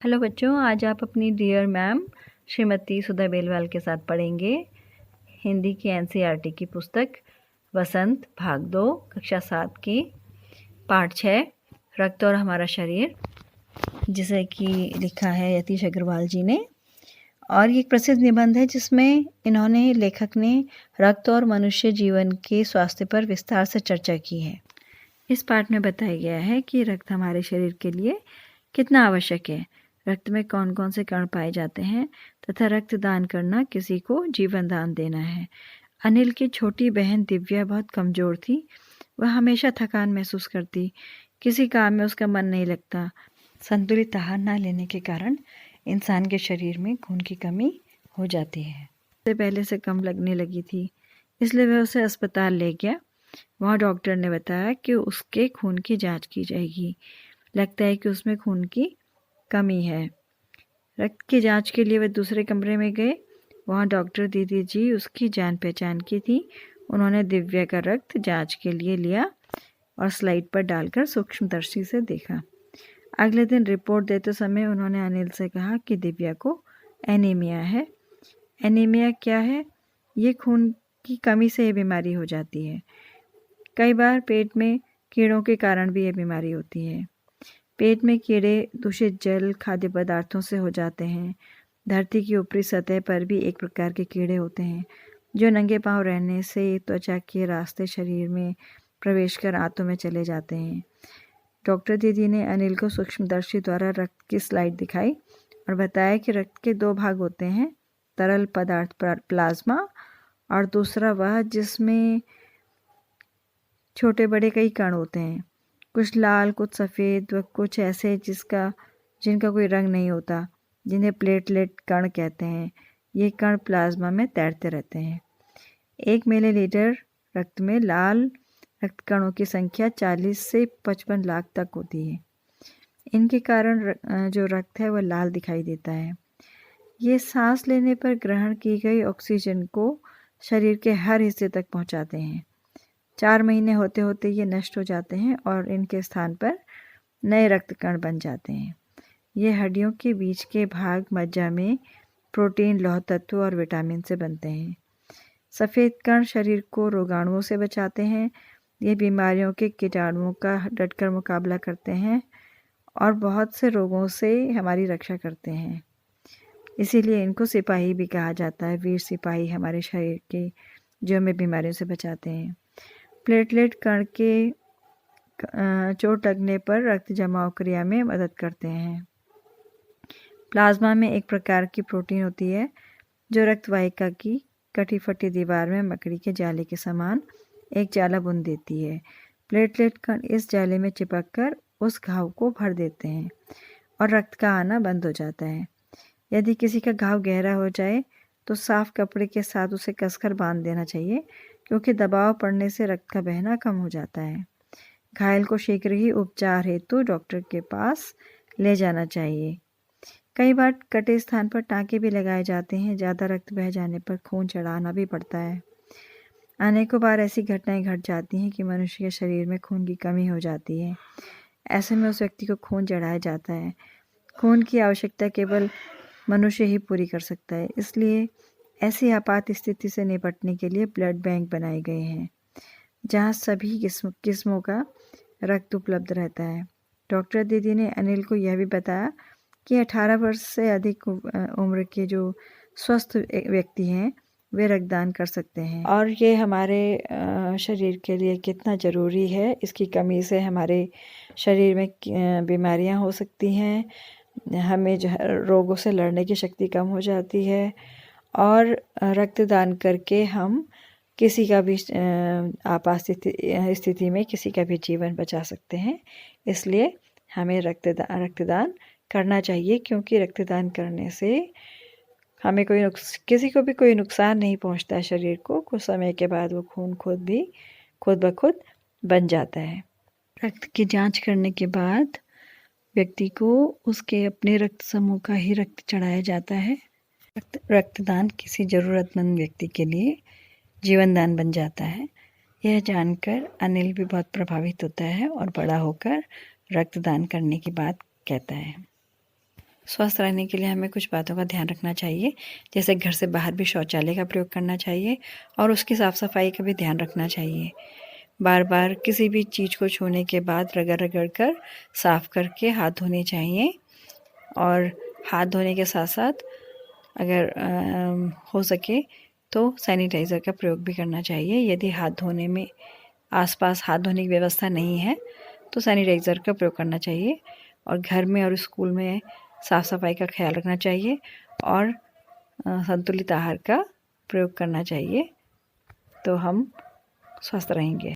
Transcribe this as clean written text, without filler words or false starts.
Hello बच्चों, आज आप अपनी डियर मैम श्रीमती सुधा बेलवाल के साथ पढ़ेंगे हिंदी की एनसीईआरटी की पुस्तक वसंत भाग 2 कक्षा 7 की पाठ 6 रक्त और हमारा शरीर, जिसे कि लिखा है यतीश अग्रवाल जी ने। और ये एक प्रसिद्ध निबंध है जिसमें लेखक ने रक्त और मनुष्य जीवन के स्वास्थ्य पर विस्तार से चर्चा की है। इस पाठ में बताया गया है कि रक्त हमारे शरीर के लिए कितना आवश्यक है, रक्त में कौन कौन से कण पाए जाते हैं तथा रक्तदान करना किसी को जीवन दान देना है। अनिल की छोटी बहन दिव्या बहुत कमज़ोर थी। वह हमेशा थकान महसूस करती, किसी काम में उसका मन नहीं लगता। संतुलित आहार न लेने के कारण इंसान के शरीर में खून की कमी हो जाती है। उससे पहले से कम लगने लगी थी, इसलिए वह उसे अस्पताल ले गया। वहाँ डॉक्टर ने बताया कि उसके खून की जांच की जाएगी। लगता है कि उसमें खून की कमी है। रक्त की जांच के लिए वह दूसरे कमरे में गए। वहाँ डॉक्टर दीदी जी उसकी जान पहचान की थी। उन्होंने दिव्या का रक्त जांच के लिए लिया और स्लाइड पर डालकर सूक्ष्मदर्शी से देखा। अगले दिन रिपोर्ट देते समय उन्होंने अनिल से कहा कि दिव्या को एनीमिया है। एनीमिया क्या है? ये खून की कमी से ये बीमारी हो जाती है। कई बार पेट में कीड़ों के कारण भी ये बीमारी होती है। पेट में कीड़े दूषित जल, खाद्य पदार्थों से हो जाते हैं। धरती की ऊपरी सतह पर भी एक प्रकार के कीड़े होते हैं जो नंगे पांव रहने से त्वचा के रास्ते शरीर में प्रवेश कर आंतों में चले जाते हैं। डॉक्टर दीदी ने अनिल को सूक्ष्मदर्शी द्वारा रक्त की स्लाइड दिखाई और बताया कि रक्त के 2 भाग होते हैं, तरल पदार्थ प्लाज्मा और दूसरा वह जिसमें छोटे बड़े कई कण होते हैं, कुछ लाल, कुछ सफ़ेद व कुछ ऐसे जिनका कोई रंग नहीं होता, जिन्हें प्लेटलेट कण कहते हैं। ये कण प्लाज्मा में तैरते रहते हैं। 1 मिलीलीटर रक्त में लाल रक्त कणों की संख्या 40 से 55 लाख तक होती है। इनके कारण जो रक्त है वह लाल दिखाई देता है। ये सांस लेने पर ग्रहण की गई ऑक्सीजन को शरीर के हर हिस्से तक पहुंचाते हैं। 4 महीने होते होते ये नष्ट हो जाते हैं और इनके स्थान पर नए रक्त कण बन जाते हैं। ये हड्डियों के बीच के भाग मज्जा में प्रोटीन, लौह तत्व और विटामिन से बनते हैं। सफ़ेद कण शरीर को रोगाणुओं से बचाते हैं। ये बीमारियों के कीटाणुओं का डटकर मुकाबला करते हैं और बहुत से रोगों से हमारी रक्षा करते हैं। इसीलिए इनको सिपाही भी कहा जाता है। वीर सिपाही हमारे शरीर के, जो हमें बीमारियों से बचाते हैं। प्लेटलेट कण के चोट लगने पर रक्त जमाव क्रिया में मदद करते हैं। प्लाज्मा में एक प्रकार की प्रोटीन होती है जो रक्त वाहिका की कटी फटी दीवार में मकड़ी के जाले के समान एक जाला बुन देती है। प्लेटलेट कण इस जाले में चिपक कर उस घाव को भर देते हैं और रक्त का आना बंद हो जाता है। यदि किसी का घाव गहरा हो जाए तो साफ कपड़े के साथ उसे कसकर बांध देना चाहिए, क्योंकि दबाव पड़ने से रक्त का बहना कम हो जाता है। घायल को शीघ्र ही उपचार हेतु डॉक्टर के पास ले जाना चाहिए। कई बार कटे स्थान पर टाँके भी लगाए जाते हैं। ज़्यादा रक्त बह जाने पर खून चढ़ाना भी पड़ता है। अनेकों बार ऐसी घटनाएं घट जाती हैं कि मनुष्य के शरीर में खून की कमी हो जाती है। ऐसे में उस व्यक्ति को खून चढ़ाया जाता है। खून की आवश्यकता केवल मनुष्य ही पूरी कर सकता है। इसलिए ऐसी आपात स्थिति से निपटने के लिए ब्लड बैंक बनाए गए हैं, जहाँ सभी किस्मों का रक्त उपलब्ध रहता है। डॉक्टर दीदी ने अनिल को यह भी बताया कि 18 वर्ष से अधिक उम्र के जो स्वस्थ व्यक्ति हैं वे रक्तदान कर सकते हैं और ये हमारे शरीर के लिए कितना ज़रूरी है। इसकी कमी से हमारे शरीर में बीमारियां हो सकती हैं, हमें जो रोगों से लड़ने की शक्ति कम हो जाती है और रक्तदान करके हम किसी का भी आपात स्थिति में किसी का भी जीवन बचा सकते हैं। इसलिए हमें रक्तदान करना चाहिए, क्योंकि रक्तदान करने से हमें किसी को भी कोई नुकसान नहीं पहुंचता है। शरीर को कुछ समय के बाद वो खून खुद ब खुद बन जाता है। रक्त की जांच करने के बाद व्यक्ति को उसके अपने रक्त समूह का ही रक्त चढ़ाया जाता है। रक्तदान किसी ज़रूरतमंद व्यक्ति के लिए जीवन दान बन जाता है। यह जानकर अनिल भी बहुत प्रभावित होता है और बड़ा होकर रक्तदान करने की बात कहता है। स्वस्थ रहने के लिए हमें कुछ बातों का ध्यान रखना चाहिए, जैसे घर से बाहर भी शौचालय का प्रयोग करना चाहिए और उसकी साफ़ सफाई का भी ध्यान रखना चाहिए। बार बार किसी भी चीज़ को छूने के बाद रगड़ रगड़ कर साफ़ करके हाथ धोने चाहिए और हाथ धोने के साथ साथ अगर हो सके तो सैनिटाइज़र का प्रयोग भी करना चाहिए। यदि हाथ धोने में आसपास हाथ धोने की व्यवस्था नहीं है तो सैनिटाइज़र का प्रयोग करना चाहिए और घर में और स्कूल में साफ़ सफाई का ख्याल रखना चाहिए और संतुलित आहार का प्रयोग करना चाहिए, तो हम स्वस्थ रहेंगे।